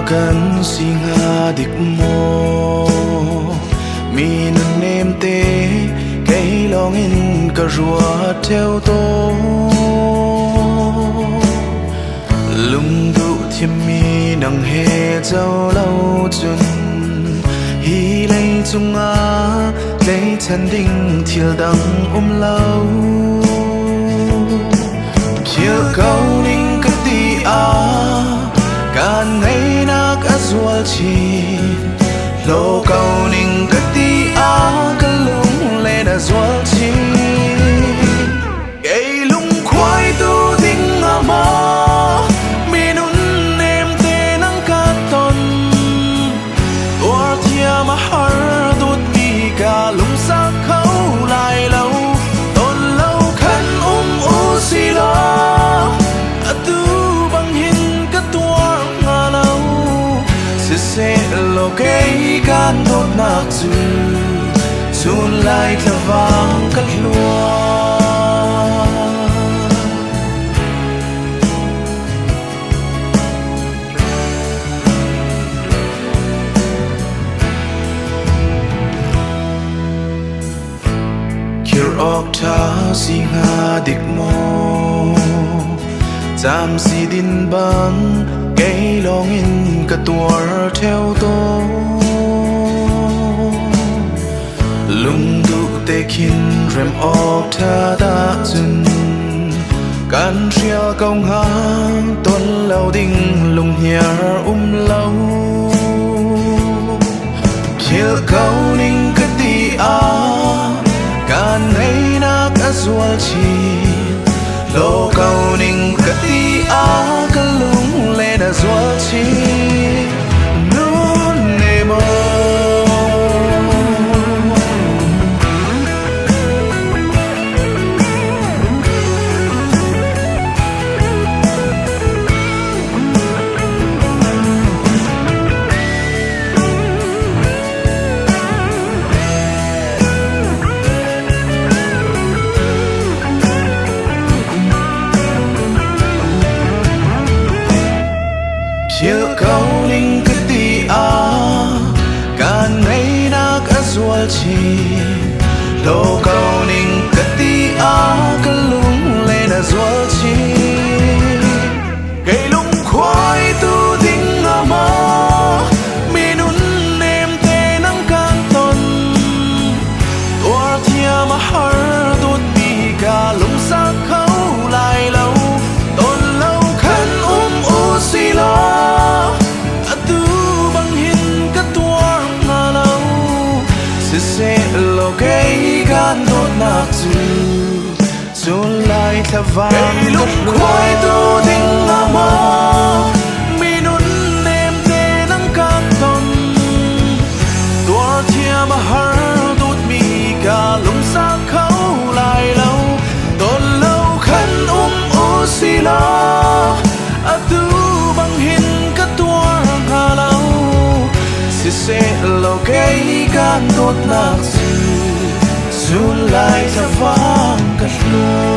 kan singa dik mo mi nun nem te cây long in cả rùa theo tô lung du thiêm mi nang he dâu lâu chun hi lấy chung a lấy chân đinh thiel đằng lâu chiều câu ninh cất đi a can ngày na cả ruột chi lô câu ninh cất đi a cả lung lên à ruột chi cây lung khoai tu đinh à ma mi nun em te nang cả ton tua thia mà har đốt đi cả lung sa khâu lại lâu tôn lâu khăn u xì lo tu bằng hin cả tua ngà lâu se lo cây can đốt nạc dù chun lại thơ vang cất lúa kir ok tha si nga dik mo jam si din bang cây long in cả tuar theo tô lung du te kin rem ok tha da chun kan ria công hang tôn lâu ding lung hiar lâu chiều câu ninh cất đi a kan ngày na cả ruột chi lô câu ninh cất đi a cả lung lên à ruột chi nun nemo chiều câu ninh cất đi a can ngày na cả ruột chi lô câu ninh cất đi a cả lung lên à ruột chi cây lung khoai tu đinh à ma mi nun em te nang can ton tua thia mà har đốt đi cả lung sa khâu lại lâu tôn lâu khăn u xì lo se lo cây gan đốt nạc dù chun lại thơ vang lúc khoai tu đinh à ma mi nun em te nang các ton tua thia mà har đốt mi cả lung sa khâu lại lâu tôn lâu khăn u xì lo tu bằng hin cả tua ngà lâu se lo cây gan đốt nạc dù chun lại thơ vang cất lúa